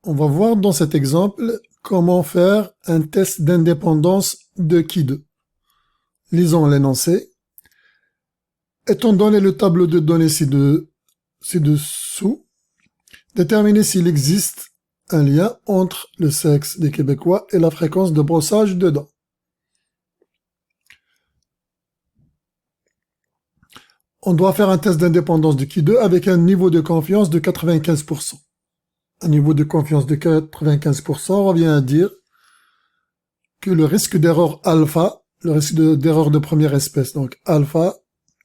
On va voir dans cet exemple comment faire un test d'indépendance de qui deux. Lisons l'énoncé. Étant donné le tableau de données ci-dessous, déterminez s'il existe un lien entre le sexe des Québécois et la fréquence de brossage de dents. On doit faire un test d'indépendance de qui deux avec un niveau de confiance de 95%. Un niveau de confiance de 95% revient à dire que le risque d'erreur alpha, le risque d'erreur de première espèce, donc alpha,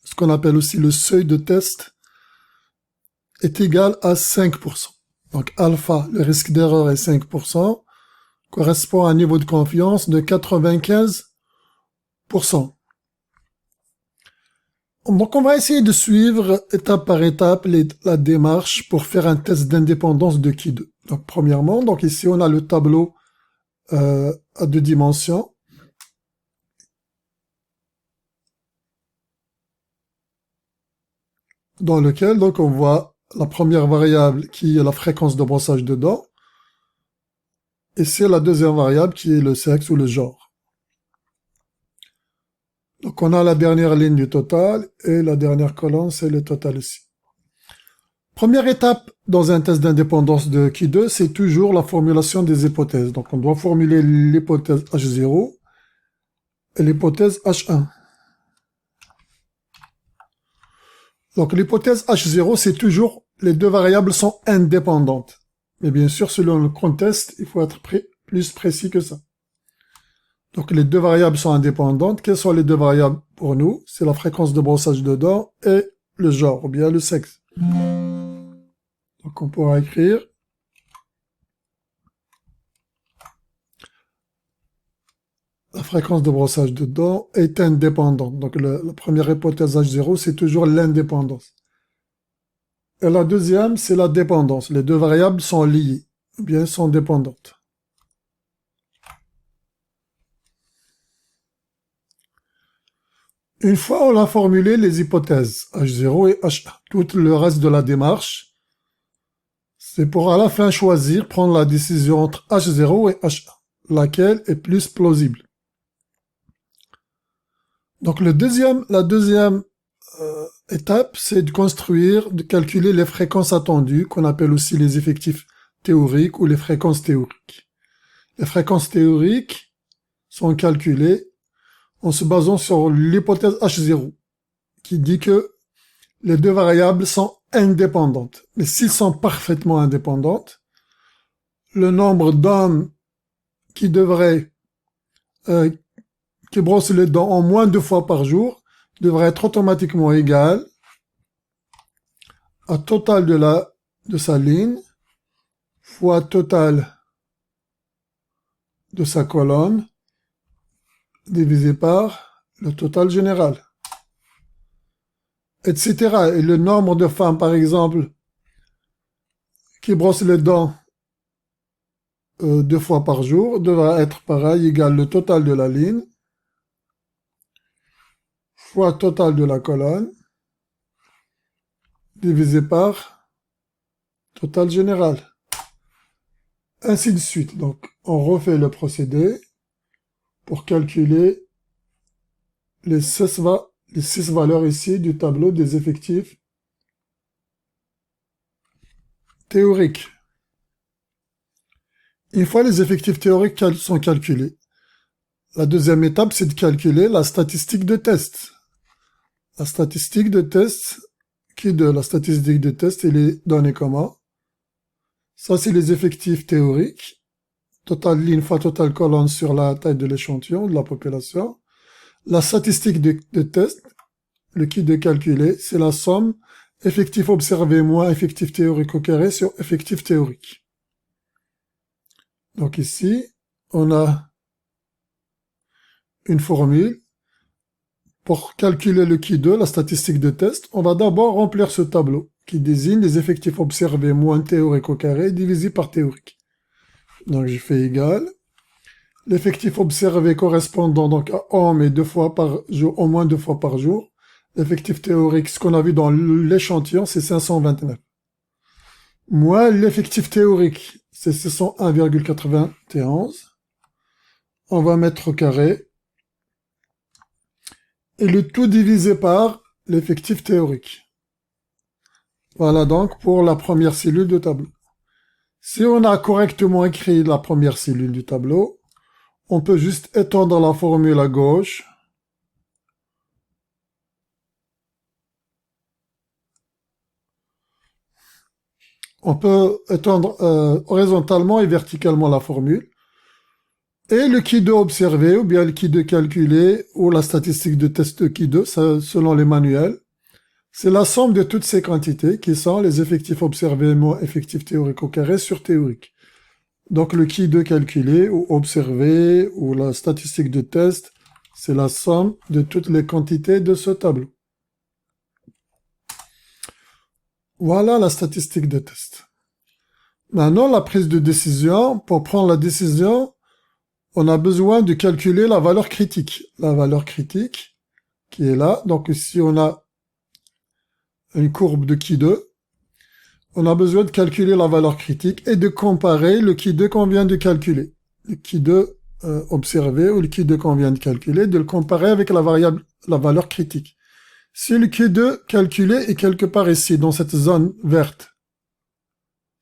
ce qu'on appelle aussi le seuil de test, est égal à 5%. Donc alpha, le risque d'erreur est 5%, correspond à un niveau de confiance de 95%. Donc on va essayer de suivre étape par étape la démarche pour faire un test d'indépendance de qui deux. Donc premièrement, donc ici on a le tableau à 2 dimensions. Dans lequel donc on voit la première variable qui est la fréquence de brossage de dents, et c'est la deuxième variable qui est le sexe ou le genre. Donc on a la dernière ligne du total, et la dernière colonne c'est le total ici. Première étape dans un test d'indépendance de qui deux, c'est toujours la formulation des hypothèses. Donc on doit formuler l'hypothèse H0 et l'hypothèse H1. Donc l'hypothèse H0, c'est toujours les deux variables sont indépendantes. Mais bien sûr, selon le contexte, il faut être plus précis que ça. Donc les deux variables sont indépendantes. Quelles sont les deux variables pour nous? C'est la fréquence de brossage de dents et le genre, ou bien le sexe. Donc on pourra écrire la fréquence de brossage de dents est indépendante. Donc la première hypothèse H0, c'est toujours l'indépendance. Et la deuxième, c'est la dépendance. Les deux variables sont liées, ou bien sont dépendantes. Une fois on a formulé les hypothèses H0 et H1, tout le reste de la démarche, c'est pour à la fin choisir, prendre la décision entre H0 et H1, laquelle est plus plausible. Donc la deuxième étape, c'est de construire, de calculer les fréquences attendues, qu'on appelle aussi les effectifs théoriques ou les fréquences théoriques. Les fréquences théoriques sont calculées en se basant sur l'hypothèse H0, qui dit que les deux variables sont indépendantes. Mais s'ils sont parfaitement indépendantes, le nombre d'hommes qui brossent les dents en moins de 2 fois par jour devrait être automatiquement égal à total de sa ligne fois total de sa colonne divisé par le total général, etc. Et le nombre de femmes, par exemple, qui brossent les dents 2 fois par jour devra être pareil, égal le total de la ligne fois total de la colonne divisé par total général. Ainsi de suite. Donc, on refait le procédé pour calculer les 6 valeurs ici du tableau des effectifs théoriques. Une fois les effectifs théoriques sont calculés, la deuxième étape, c'est de calculer la statistique de test. La statistique de test, la statistique de test, elle est donnée comment? Ça, c'est les effectifs théoriques. Total ligne fois total colonne sur la taille de l'échantillon, de la population. La statistique de test, le kit de calculer, c'est la somme effectif observé moins effectif théorique au carré sur effectif théorique. Donc ici, on a une formule. Pour calculer le kit 2, la statistique de test, on va d'abord remplir ce tableau qui désigne les effectifs observés moins théorique au carré divisé par théorique. Donc je fais égal. L'effectif observé correspondant donc à hommes et 2 fois par jour, au moins 2 fois par jour. L'effectif théorique, ce qu'on a vu dans l'échantillon, c'est 529. moins l'effectif théorique, c'est 601,91. On va mettre au carré. Et le tout divisé par l'effectif théorique. Voilà donc pour la première cellule du tableau. Si on a correctement écrit la première cellule du tableau, on peut juste étendre la formule à gauche. On peut étendre horizontalement et verticalement la formule. Et le Q2 observé, ou bien le Q2 calculé, ou la statistique de test Q2, selon les manuels, c'est la somme de toutes ces quantités qui sont les effectifs observés moins effectifs théoriques au carré sur théorique. Donc le Q2 calculé, ou observé, ou la statistique de test, c'est la somme de toutes les quantités de ce tableau. Voilà la statistique de test. Maintenant, la prise de décision. Pour prendre la décision, on a besoin de calculer la valeur critique. La valeur critique qui est là. Donc ici, on a une courbe de Q2. On a besoin de calculer la valeur critique et de comparer le Q2 qu'on vient de calculer. Le Q2 observé ou le Q2 qu'on vient de calculer, de le comparer avec la valeur critique. Si le Q2 calculé est quelque part ici, dans cette zone verte,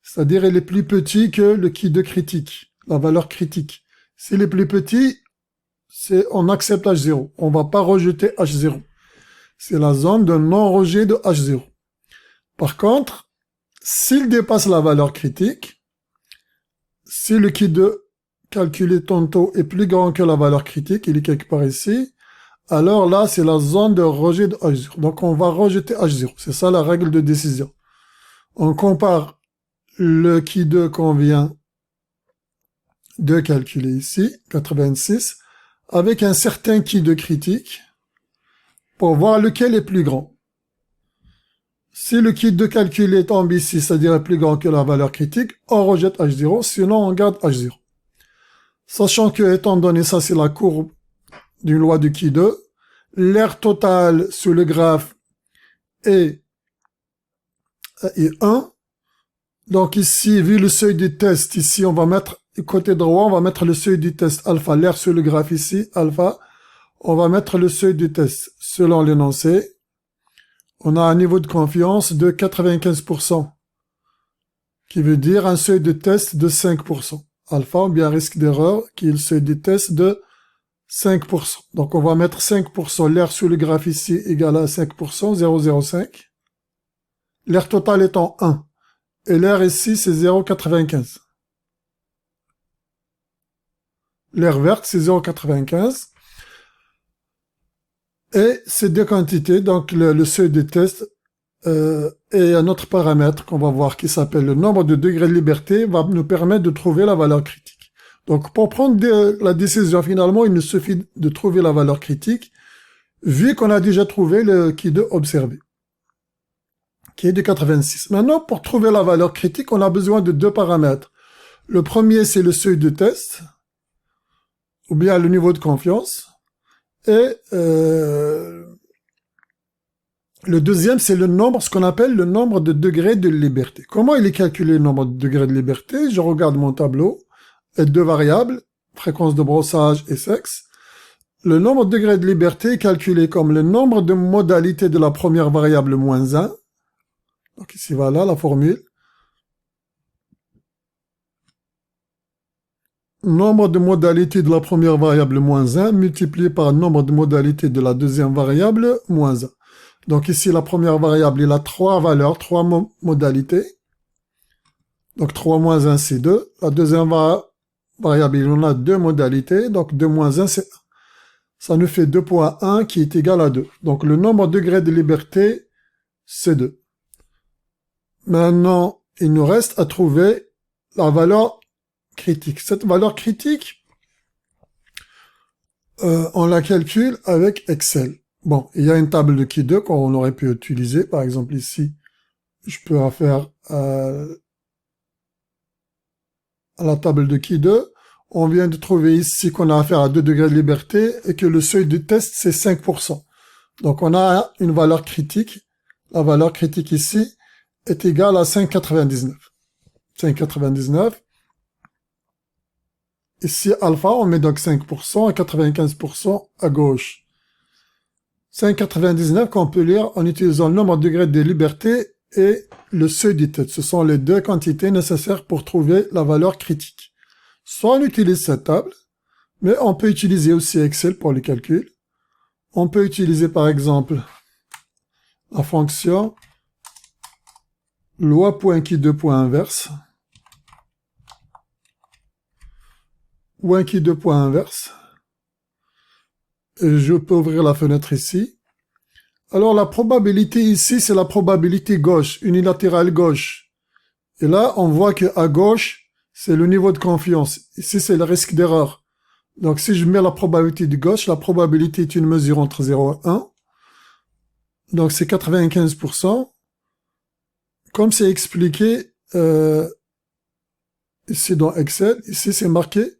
c'est-à-dire il est plus petit que le Q2 critique, la valeur critique. S'il est plus petit, on accepte H0. On ne va pas rejeter H0. C'est la zone de non-rejet de H0. Par contre, s'il dépasse la valeur critique, si le Q2 calculé tantôt est plus grand que la valeur critique, il est quelque part ici, alors là, c'est la zone de rejet de H0. Donc, on va rejeter H0. C'est ça la règle de décision. On compare le Q2 qu'on vient de calculer ici, 86, avec un certain Q2 critique, pour voir lequel est plus grand. Si le Q2 calculé tombe ici, c'est-à-dire plus grand que la valeur critique, on rejette H0, sinon on garde H0. Sachant que, étant donné ça, c'est la courbe d'une loi de Q2, l'air total sur le graphe est 1. Donc ici, vu le seuil du test, ici, on va mettre, côté droit, on va mettre le seuil du test alpha, l'air sur le graphe ici, alpha, on va mettre le seuil du test selon l'énoncé. On a un niveau de confiance de 95%, qui veut dire un seuil de test de 5%. Alpha, ou bien risque d'erreur, qui est le seuil de test de 5%. Donc on va mettre 5%, l'air sur le graphe ici égal à 5%, 0,05. L'air total étant 1. Et l'air ici, c'est 0,95. L'air vert, c'est 0,95. Et ces deux quantités, donc le seuil de test et un autre paramètre qu'on va voir qui s'appelle le nombre de degrés de liberté va nous permettre de trouver la valeur critique. Donc pour prendre la décision, finalement, il nous suffit de trouver la valeur critique, vu qu'on a déjà trouvé le Q2 observé, qui est de 86. Maintenant, pour trouver la valeur critique, on a besoin de deux paramètres. Le premier, c'est le seuil de test, ou bien le niveau de confiance. Et le deuxième, c'est le nombre, ce qu'on appelle le nombre de degrés de liberté. Comment il est calculé le nombre de degrés de liberté? Je regarde mon tableau, et deux variables, fréquence de brossage et sexe. Le nombre de degrés de liberté est calculé comme le nombre de modalités de la première variable moins 1. Donc ici, voilà la formule. Nombre de modalités de la première variable moins 1 multiplié par le nombre de modalités de la deuxième variable moins 1. Donc ici, la première variable, il a 3 valeurs, 3 modalités. Donc 3 moins 1, c'est 2. La deuxième variable, il en a 2 modalités. Donc 2 moins 1, c'est 1. Ça nous fait 2.1 qui est égal à 2. Donc le nombre de degrés de liberté, c'est 2. Maintenant, il nous reste à trouver la valeur critique. Cette valeur critique, on la calcule avec Excel. Bon, il y a une table de Q2 qu'on aurait pu utiliser. Par exemple, ici, je peux faire à la table de Q2. On vient de trouver ici qu'on a affaire à 2 degrés de liberté et que le seuil de test, c'est 5%. Donc, on a une valeur critique. La valeur critique ici est égale à 5,99. 5,99. Ici, alpha, on met donc 5% et 95% à gauche. 5,99 qu'on peut lire en utilisant le nombre de degrés de liberté et le seuil de test. Ce sont les deux quantités nécessaires pour trouver la valeur critique. Soit on utilise cette table, mais on peut utiliser aussi Excel pour les calculs. On peut utiliser par exemple la fonction loi.qui2.inverse ou un qui2.inverse. Et je peux ouvrir la fenêtre ici. Alors la probabilité ici, c'est la probabilité gauche, unilatérale gauche. Et là, on voit que à gauche, c'est le niveau de confiance. Ici, c'est le risque d'erreur. Donc si je mets la probabilité de gauche, la probabilité est une mesure entre 0 et 1. Donc c'est 95%. Comme c'est expliqué ici dans Excel, ici c'est marqué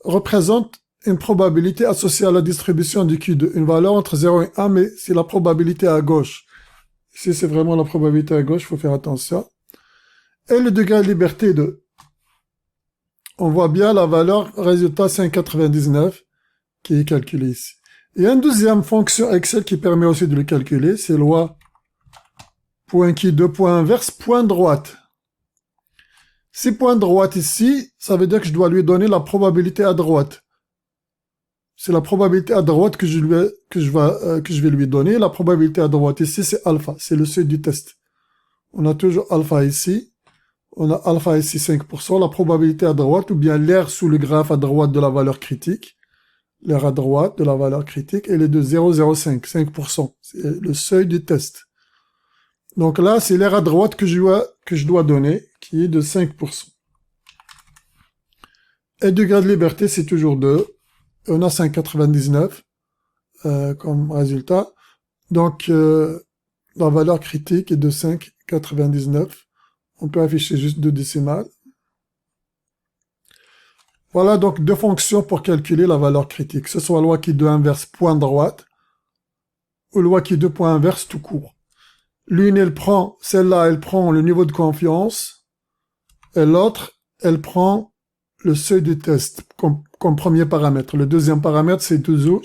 représente une probabilité associée à la distribution du Q2, une valeur entre 0 et 1, mais c'est la probabilité à gauche. Ici, c'est vraiment la probabilité à gauche, il faut faire attention. Et le degré de liberté 2. On voit bien la valeur résultat 5,99 qui est calculée ici. Il y a une deuxième fonction Excel qui permet aussi de le calculer, c'est loi.qui2.inverse, point droite. Si point droite ici, ça veut dire que je dois lui donner la probabilité à droite. C'est la probabilité à droite que je vais lui donner. La probabilité à droite ici, c'est alpha. C'est le seuil du test. On a toujours alpha ici. On a alpha ici 5%. La probabilité à droite, ou bien l'aire sous le graphe à droite de la valeur critique. L'aire à droite de la valeur critique, elle est de 0,05, 5%. C'est le seuil du test. Donc là, c'est l'aire à droite que je dois donner, qui est de 5%. Et le degré de liberté, c'est toujours 2. On a 5,99 comme résultat. Donc, la valeur critique est de 5,99. On peut afficher juste 2 décimales. Voilà donc deux fonctions pour calculer la valeur critique, que ce soit loi qui2 inverse point droite ou loi qui2 point inverse tout court. L'une, celle-là, elle prend le niveau de confiance, et l'autre, elle prend le seuil de test comme premier paramètre. Le deuxième paramètre, c'est toujours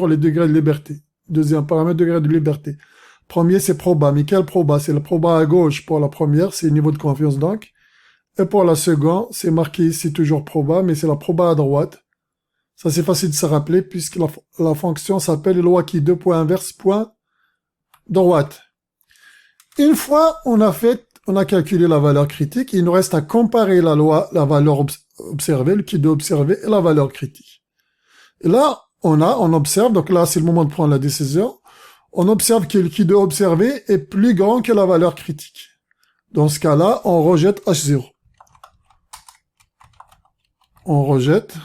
les degrés de liberté. Deuxième paramètre, degré de liberté. Premier, c'est proba. Mais quel proba? C'est le proba à gauche pour la première, c'est le niveau de confiance donc. Et pour la seconde, c'est marqué ici toujours proba, mais c'est la proba à droite. Ça, c'est facile de se rappeler puisque la fonction s'appelle loi qui2 point inverse point droite. Une fois on a calculé la valeur critique, il nous reste à comparer la valeur observée, le qui2 observé et la valeur critique. Et là, on observe, donc là c'est le moment de prendre la décision, on observe que le qui2 observé est plus grand que la valeur critique. Dans ce cas-là, on rejette H0. On rejette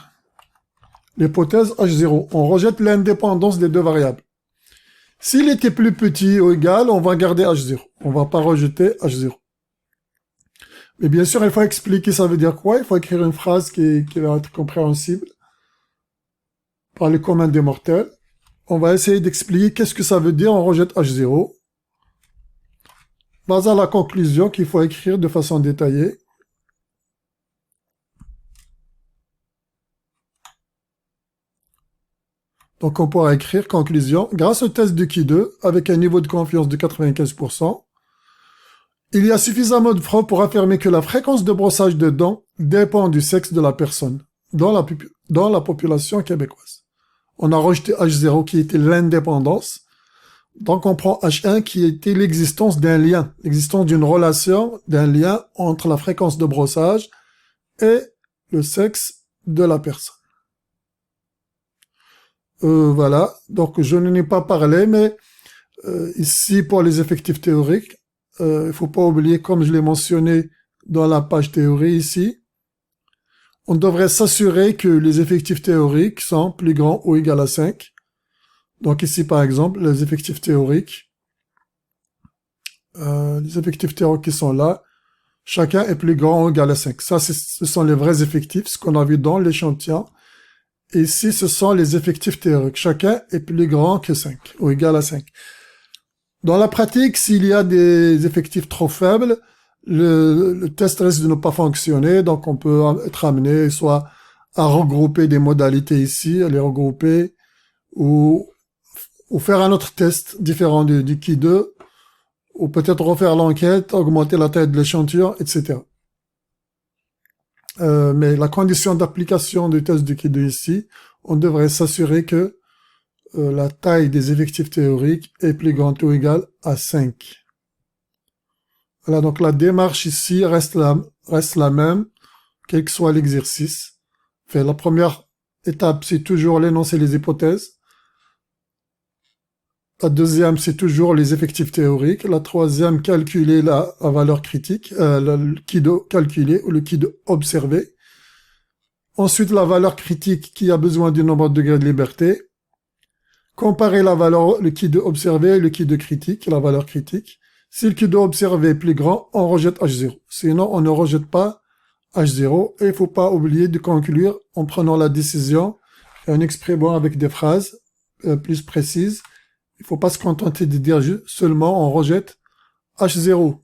l'hypothèse H0. On rejette l'indépendance des deux variables. S'il était plus petit ou égal, on va garder H0. On va pas rejeter H0. Mais bien sûr, il faut expliquer ça veut dire quoi. Il faut écrire une phrase qui va être compréhensible par le commun des mortels. On va essayer d'expliquer qu'est-ce que ça veut dire on rejette H0. Basé à la conclusion qu'il faut écrire de façon détaillée. Donc on pourra écrire conclusion. Grâce au test de Qui2, avec un niveau de confiance de 95%, il y a suffisamment de preuves pour affirmer que la fréquence de brossage de dents dépend du sexe de la personne dans la population québécoise. On a rejeté H0 qui était l'indépendance. Donc on prend H1 qui était l'existence d'un lien, l'existence d'une relation, d'un lien entre la fréquence de brossage et le sexe de la personne. Voilà, donc je n'en ai pas parlé, mais ici pour les effectifs théoriques, il faut pas oublier, comme je l'ai mentionné dans la page théorie ici, on devrait s'assurer que les effectifs théoriques sont plus grands ou égaux à 5. Donc ici par exemple, les effectifs théoriques qui sont là, chacun est plus grand ou égal à 5. Ça, ce sont les vrais effectifs, ce qu'on a vu dans l'échantillon. Et ici, ce sont les effectifs théoriques. Chacun est plus grand que 5, ou égal à 5. Dans la pratique, s'il y a des effectifs trop faibles, le test risque de ne pas fonctionner, donc on peut être amené soit à regrouper des modalités ici, à les regrouper, ou faire un autre test différent du qui 2, ou peut-être refaire l'enquête, augmenter la taille de l'échantillon, etc. Mais la condition d'application du test du qui 2 ici, on devrait s'assurer que la taille des effectifs théoriques est plus grande ou égale à 5. Voilà, donc la démarche ici reste la même, quel que soit l'exercice. Enfin, la première étape, c'est toujours l'énoncé les hypothèses. La deuxième, c'est toujours les effectifs théoriques. La troisième, calculer la valeur critique, le qui de calculé ou le qui de observé. Ensuite, la valeur critique qui a besoin du nombre de degrés de liberté. Comparer la valeur, le qui de observé et le qui de critique, la valeur critique. Si le qui de observé est plus grand, on rejette H0. Sinon, on ne rejette pas H0. Et il ne faut pas oublier de conclure en prenant la décision et en exprimant avec des phrases plus précises. Il ne faut pas se contenter de dire seulement on rejette H0.